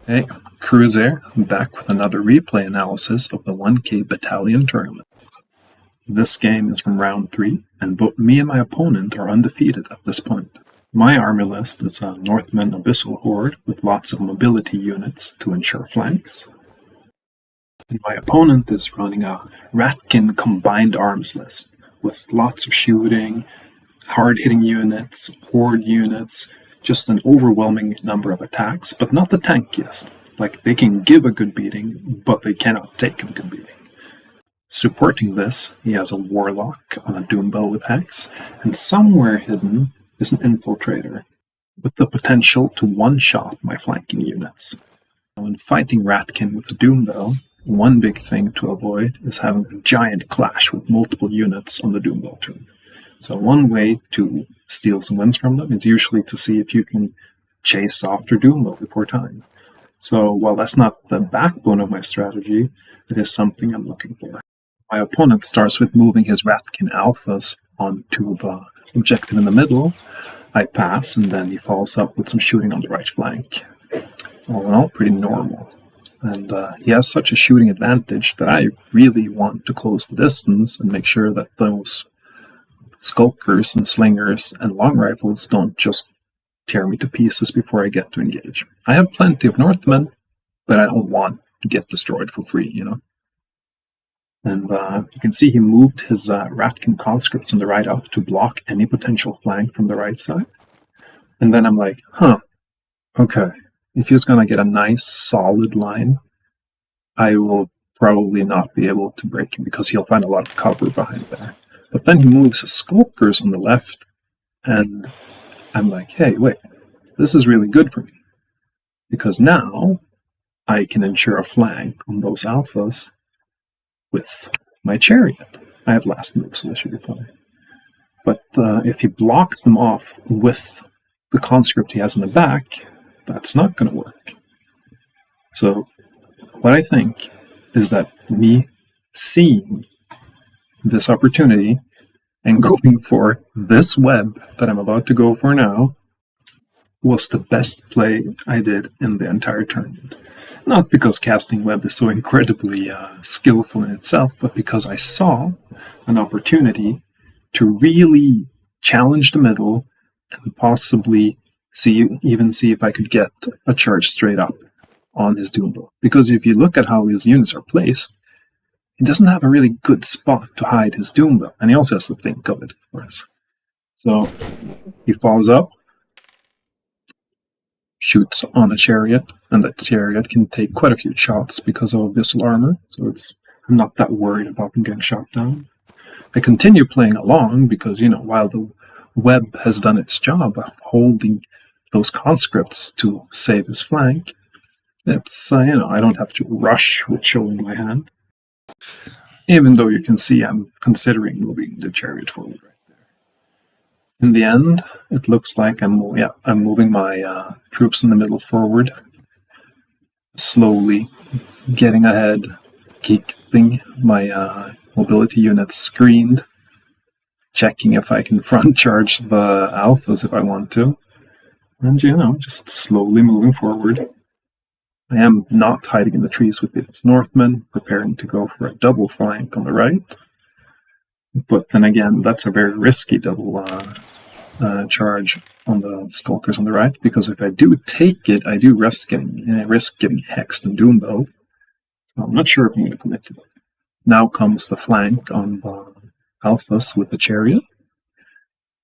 Hey, Cruiser, I'm back with another replay analysis of the 1K Battalion Tournament. This game is from round 3, and both me and my opponent are undefeated at this point. My army list is a Northman Abyssal Horde with lots of mobility units to ensure flanks. And my opponent is running a Ratkin combined arms list with lots of shooting, hard-hitting units, horde units, just an overwhelming number of attacks, but not the tankiest. Like, they can give a good beating, but they cannot take a good beating. Supporting this, he has a Warlock on a Doombow with Hex, and somewhere hidden is an Infiltrator, with the potential to one-shot my flanking units. When fighting Ratkin with a Doombow, one big thing to avoid is having a giant clash with multiple units on the Doombow turn. So one way to steal some wins from them is usually to see if you can chase off their Doombow before time. So while that's not the backbone of my strategy, it is something I'm looking for. My opponent starts with moving his Ratkin Alphas onto the objective in the middle. I pass, and then he follows up with some shooting on the right flank. All in all, pretty normal. And he has such a shooting advantage that I really want to close the distance and make sure that those skulkers and slingers and long rifles don't just tear me to pieces before I get to engage. I have plenty of Northmen, but I don't want to get destroyed for free, you know. And you can see he moved his Ratkin conscripts on the right up to block any potential flank from the right side. And then I'm like, okay, if he's going to get a nice solid line, I will probably not be able to break him because he'll find a lot of cover behind there. But then he moves his skulkers on the left, and I'm like, hey, wait, this is really good for me. Because now I can ensure a flank on those alphas with my chariot. I have last move, so this should be fine. But if he blocks them off with the conscript he has in the back, that's not going to work. So what I think is that me seeing this opportunity and going for this web that I'm about to go for now was the best play I did in the entire tournament. Not because casting web is so incredibly skillful in itself, but because I saw an opportunity to really challenge the middle and possibly see if I could get a charge straight up on his Doombow. Because if you look at how his units are placed, he doesn't have a really good spot to hide his Doombow, and he also has to think of it, of course. So he follows up, shoots on a chariot, and that chariot can take quite a few shots because of abyssal armor, so I'm not that worried about him getting shot down. I continue playing along because, while the web has done its job of holding those conscripts to save his flank, it's, I don't have to rush with showing my hand. Even though you can see I'm considering moving the chariot forward right there. In the end, it looks like I'm moving my troops in the middle forward, slowly getting ahead, keeping my mobility units screened, checking if I can front charge the alphas if I want to, and just slowly moving forward. I am not hiding in the trees with its Northmen, preparing to go for a double flank on the right. But then again, that's a very risky double charge on the skulkers on the right, because if I do take it, I do risk getting hexed and Doombow. So I'm not sure if I'm going to commit to it. Now comes the flank on the alphas with the chariot.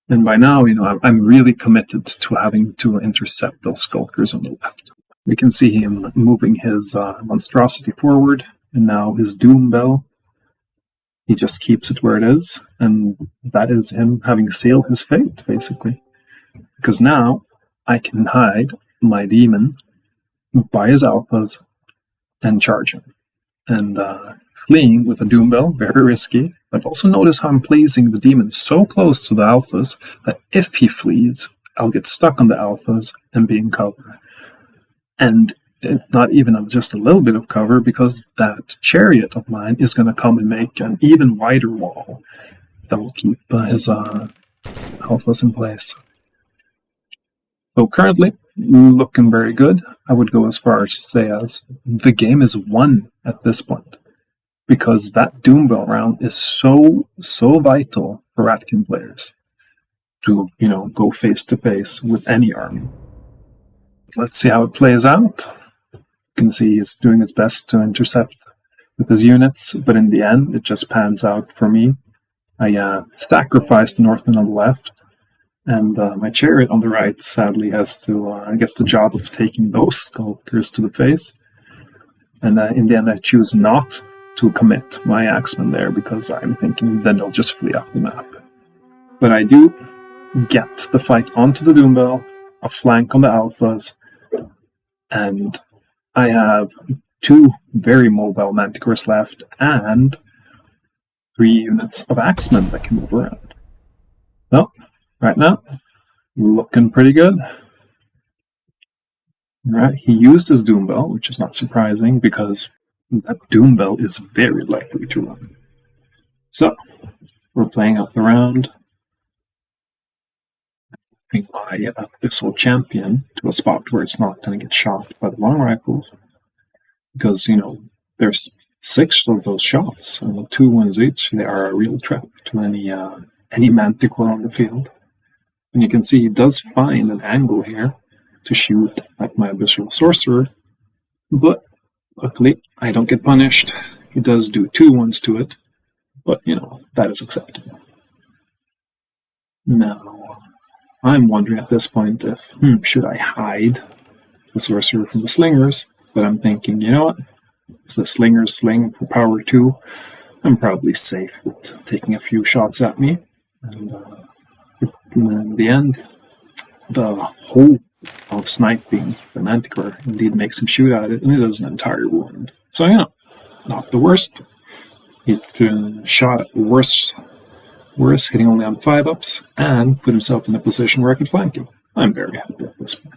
And by now, I'm really committed to having to intercept those skulkers on the left. We can see him moving his monstrosity forward, and now his Doombow, he just keeps it where it is, and that is him having sealed his fate, basically. Because now I can hide my demon by his alphas and charge him. And fleeing with a Doombow, very risky, but also notice how I'm placing the demon so close to the alphas that if he flees, I'll get stuck on the alphas and be in cover. And not even just a little bit of cover, because that chariot of mine is going to come and make an even wider wall that will keep his alphas in place. So currently, looking very good. I would go as far as to say as the game is won at this point, because that Doombell round is so vital for Ratkin players to go face to face with any army. Let's see how it plays out. You can see he's doing his best to intercept with his units, but in the end it just pans out for me. I sacrificed the Northman on the left, and my chariot on the right sadly gets the job of taking those sculptors to the face. And in the end I choose not to commit my axemen there, because I'm thinking then they'll just flee off the map. But I do get the fight onto the Doombell, a flank on the Alphas, and I have 2 very mobile Manticores left, and 3 units of axemen that can move around. Well, right now, looking pretty good. Right, he used his Doombell, which is not surprising, because that Doombell is very likely to run. So, we're playing out the round. I think my Abyssal Champion to a spot where it's not going to get shot by the long rifles, because, there's 6 of those shots, and with 2 wounds each, they are a real threat to any Manticore on the field. And you can see he does find an angle here to shoot at my Abyssal Sorcerer, but luckily I don't get punished. He does do 2 wounds to it, but that is acceptable. Now, I'm wondering at this point if, should I hide the Sorcerer from the Slingers, but I'm thinking, you know what? As the Slingers sling for power 2, I'm probably safe with taking a few shots at me. And in the end, the whole of sniping the Manticore indeed makes him shoot at it, and it does an entire wound. So, not the worst. He shot at worse, hitting only on 5-ups, and put himself in a position where I could flank him. I'm very happy at this point.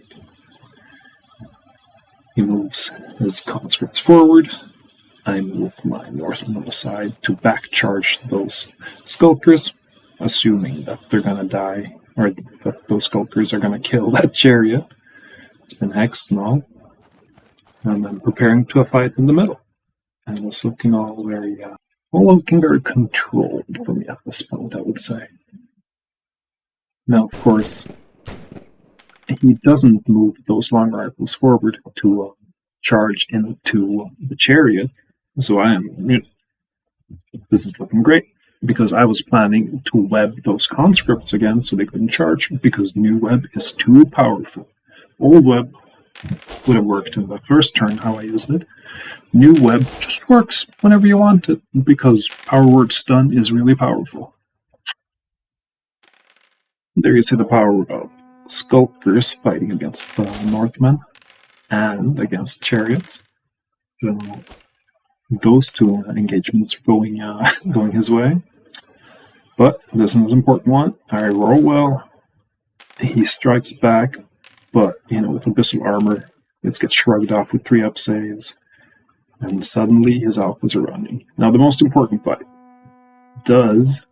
He moves his conscripts forward. I move my Northmen on the side to back-charge those sculptors, assuming that they're going to die, or that those sculptors are going to kill that chariot. It's been hexed and all. And I'm preparing to a fight in the middle. And it's looking very controlled for me at this point, I would say. Now, of course, he doesn't move those long rifles forward to charge into the chariot. So this is looking great, because I was planning to web those conscripts again so they couldn't charge, because new web is too powerful. Old web would have worked in the first turn how I used it. New web just works whenever you want it, because Power Word Stun is really powerful. There you see the power of sculptors fighting against the Northmen and against chariots. So those 2 engagements going his way. But this is an important one. I roll well. He strikes back, but with Abyssal Armor, it gets shrugged off with 3-up saves, and suddenly his alphas are running. Now the most important fight: does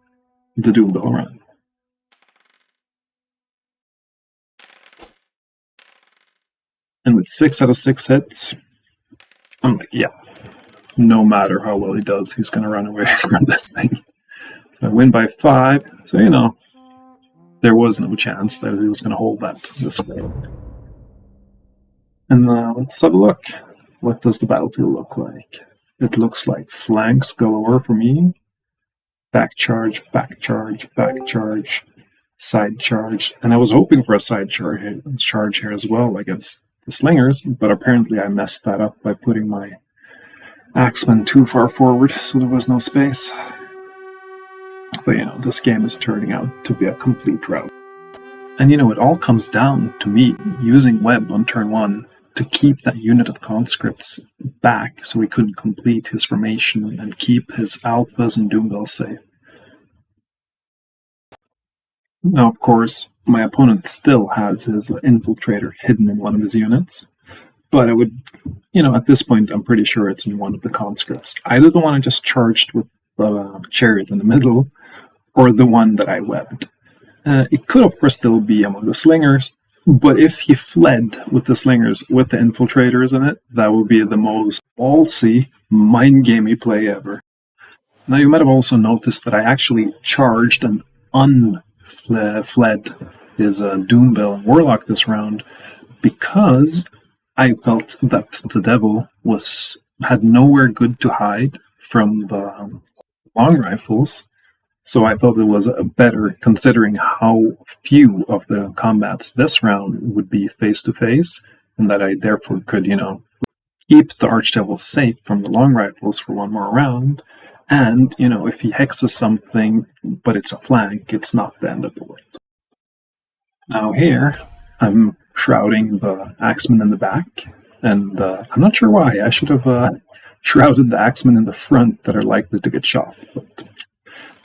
the Doombell run? And with 6 out of 6 hits, I'm like, yeah, no matter how well he does, he's going to run away from this thing. So I win by 5, so there was no chance that he was going to hold that this way. And let's have a look. What does the battlefield look like? It looks like flanks galore for me. Back charge, back charge, back charge, side charge. And I was hoping for a side charge here as well against the Slingers, but apparently I messed that up by putting my axemen too far forward, so there was no space. But this game is turning out to be a complete rout. And it all comes down to me using web on turn 1 to keep that unit of conscripts back so he couldn't complete his formation and keep his alphas and Doombell safe. Now, of course, my opponent still has his infiltrator hidden in one of his units, but I would, at this point, I'm pretty sure it's in one of the conscripts. Either the one I just charged with the chariot in the middle, or the one that I webbed. It could, of course, still be among the Slingers, But if he fled with the slingers, with the infiltrators in it, that would be the most ballsy, mind-gamey play ever. Now, you might have also noticed that I actually charged and unfled his Doombell and Warlock this round because I felt that the Devil had nowhere good to hide from the long rifles, so I felt it was better, considering how few of the combats this round would be face to face, and that I therefore could, keep the Archdevil safe from the long rifles for one more round. And, if he hexes something, but it's a flank, it's not the end of the world. Now here, I'm shrouding the Axeman in the back, and I'm not sure why. I should have shrouded the Axemen in the front that are likely to get shot, but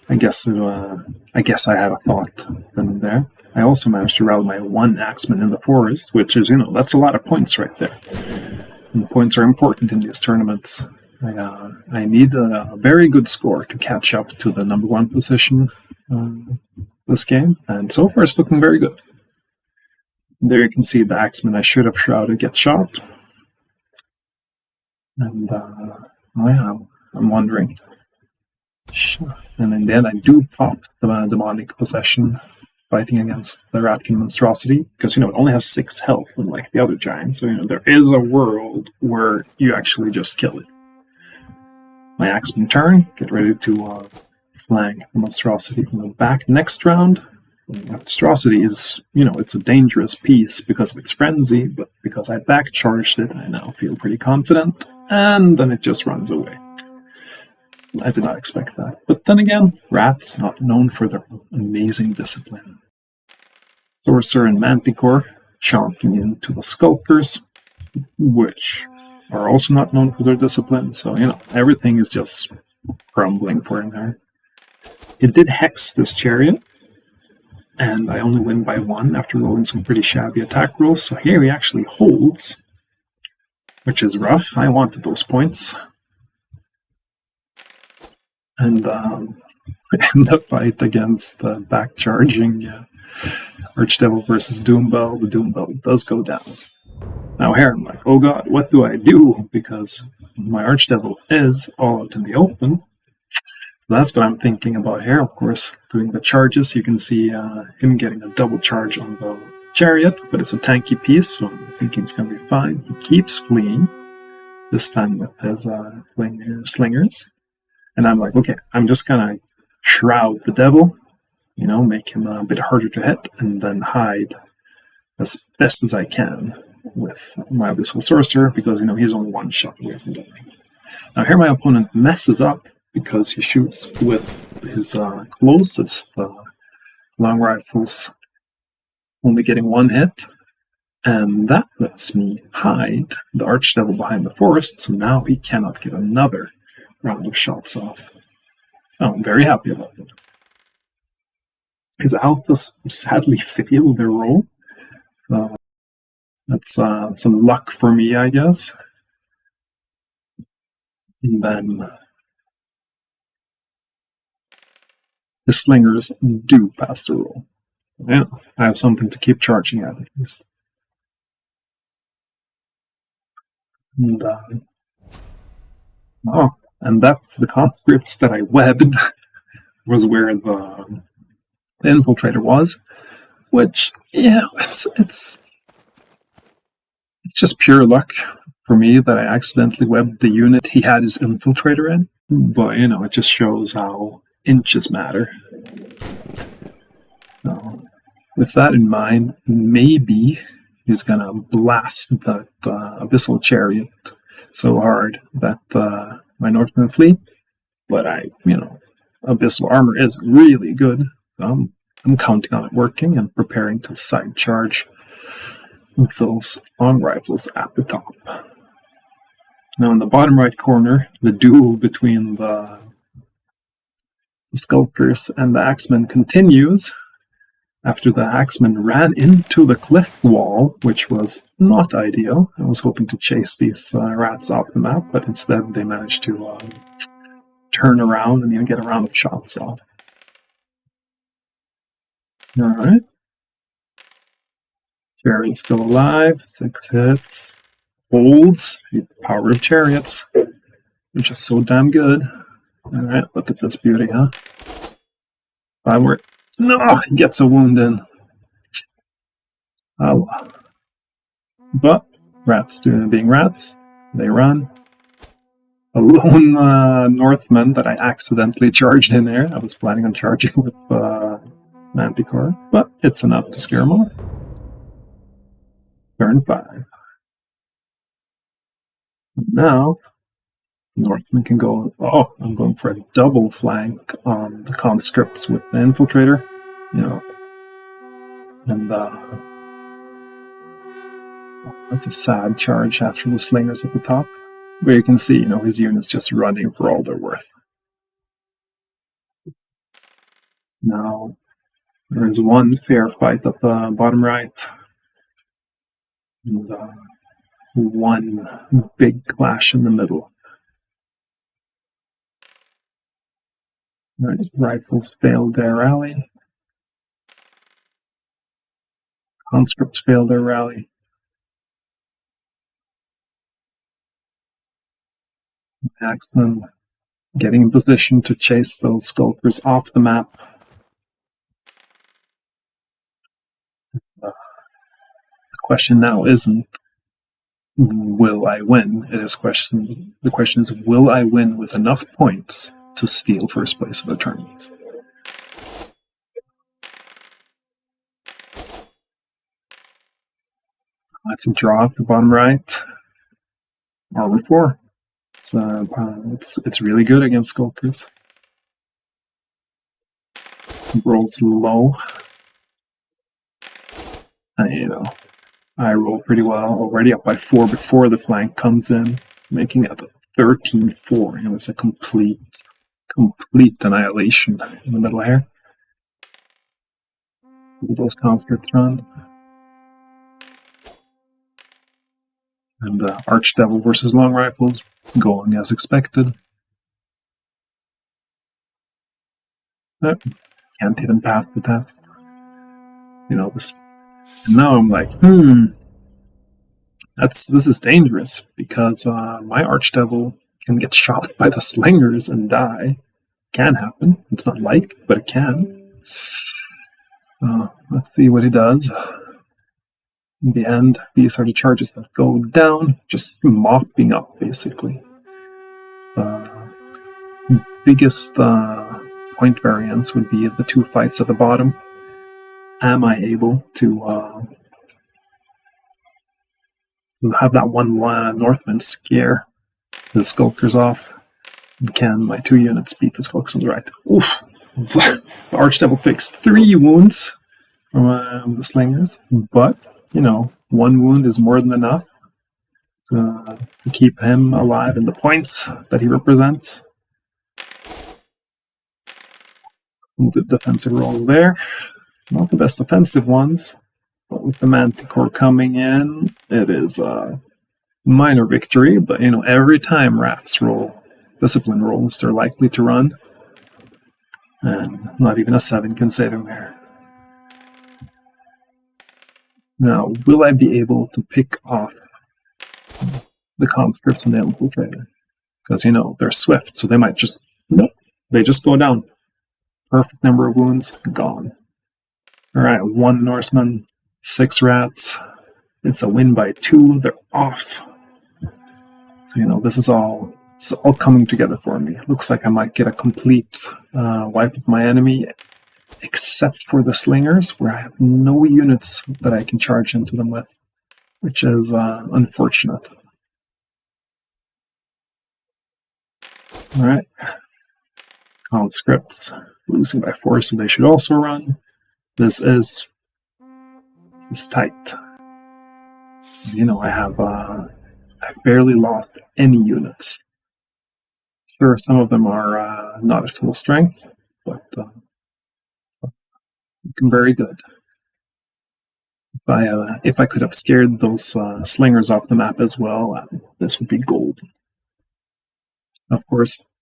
I guess I had a thought in there. I also managed to route my one Axeman in the forest, which is, that's a lot of points right there. And the points are important in these tournaments. I need a very good score to catch up to the number one position this game, and so far it's looking very good. There you can see the Axeman I should have shrouded get shot. And, I'm wondering. And in the end, I do pop the demonic possession fighting against the Ratkin monstrosity, because, it only has 6 health, unlike the other giants. So, there is a world where you actually just kill it. My Axeman turn, get ready to flank the monstrosity from the back next round. The monstrosity is, it's a dangerous piece because of its frenzy, but because I back-charged it, I now feel pretty confident, and then it just runs away. I did not expect that. But then again, rats not known for their amazing discipline. Sorcerer and Manticore chonking into the Skulkers, which are also not known for their discipline, so, everything is just crumbling for him there. It did hex this chariot, and I only win by 1 after rolling some pretty shabby attack rolls, so here he actually holds, which is rough. I wanted those points. And in the fight against the back-charging Archdevil versus Doombell, the Doombell does go down. Now here I'm like, oh god, what do I do? Because my Archdevil is all out in the open. That's what I'm thinking about here, of course. Doing the charges, you can see him getting a double charge on the chariot, but it's a tanky piece, so I'm thinking it's going to be fine. He keeps fleeing, this time with his slingers. And I'm like, okay, I'm just going to shroud the devil, make him a bit harder to hit, and then hide as best as I can with my Abyssal Sorcerer, because, he's only 1 shot away from dying. Now here my opponent messes up because he shoots with his closest long rifles, only getting 1 hit, and that lets me hide the Archdevil behind the forest, so now he cannot get another round of shots off. Oh, I'm very happy about it. His alphas sadly fail their roll. That's some luck for me, I guess. And then the slingers do pass the roll. Yeah, I have something to keep charging at least. And and that's the conscripts that I webbed was where the infiltrator was, which, it's just pure luck for me that I accidentally webbed the unit he had his infiltrator in, but, it just shows how inches matter. So, with that in mind, maybe he's gonna blast that Abyssal Chariot so hard that my Northern fleet, but Abyssal Armor is really good. So I'm counting on it working and preparing to side charge with those long rifles at the top. Now in the bottom right corner, the duel between the Skulkers and the Axemen continues after the Axemen ran into the cliff wall, which was not ideal. I was hoping to chase these rats off the map, but instead they managed to turn around and get a round of shots off. Alright. Fairy's still alive. 6 hits. Holds. The power of chariots. Which is so damn good. Alright, look at this beauty, huh? If I were... No! He gets a wound in. Oh well. But, rats being rats, they run. A lone Northman that I accidentally charged in there. I was planning on charging with Manticore, but it's enough to scare him off. Turn 5. Now, Northman can go... Oh, I'm going for a double flank on the conscripts with the infiltrator. You know, and that's a sad charge after the slingers at the top. Where you can see, his units just running for all they're worth. Now, there is one fair fight at the bottom right. And one big clash in the middle. Right, rifles failed their rally. Conscripts failed their rally. Axemen getting in position to chase those skulkers off the map. The question now isn't will I win? The question is, will I win with enough points to steal first place of the tournament? That's a draw at the bottom right. Armor 4. It's really good against skulkers. Rolls low. I roll pretty well. Already up by 4 before the flank comes in, making it 13-4. It was a complete annihilation in the middle here. Those conscripts run. And Archdevil versus Long Rifles going as expected. Can't even pass the test. This. And now I'm like, this is dangerous because my Archdevil can get shot by the slingers and die. Can happen. It's not like, but it can. Let's see what he does. In the end, these are the charges that go down, just mopping up, basically. Biggest point variance would be the 2 fights at the bottom. Am I able to have that one Northman scare the skulkers off? Can my 2 units beat the skulkers on the right? Oof! The Archdevil takes 3 wounds from the slingers, but 1 wound is more than enough to keep him alive in the points that he represents. Good defensive roll there. Not the best offensive ones, but with the Manticore coming in, it is a minor victory. But every time rats roll discipline rolls, they're likely to run, and not even a 7 can save him here. Now, will I be able to pick off the conscripts and the infiltrator? Because, they're swift, so they might just... Nope. They just go down. Perfect number of wounds, gone. Alright, 1 Norseman, 6 rats. It's a win by 2. They're off. So, this is all... It's all coming together for me. Looks like I might get a complete wipe of my enemy, except for the slingers, where I have no units that I can charge into them with, which is unfortunate. Alright. Conscripts losing by 4, so they should also run. This is tight. I barely lost any units. Sure, some of them are not at full strength, but looking very good. If I could have scared those slingers off the map as well, this would be gold. Of course,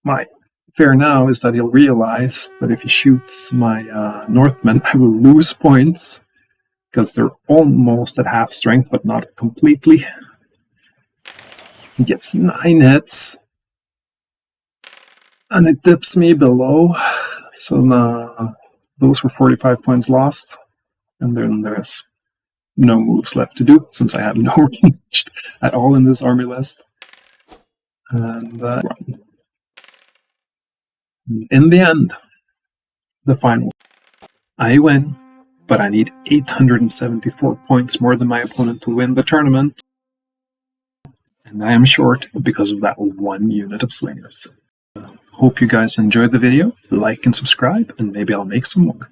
my fear now is that he'll realize that if he shoots my Northman, I will lose points, because they're almost at half strength, but not completely. He gets 9 hits, and it dips me below. So those were 45 points lost, and then there's no moves left to do since I have no range at all in this army list. And in the end, the finals, I win, but I need 874 points more than my opponent to win the tournament. And I am short because of that 1 unit of slingers. Hope you guys enjoyed the video. Like and subscribe, and maybe I'll make some more.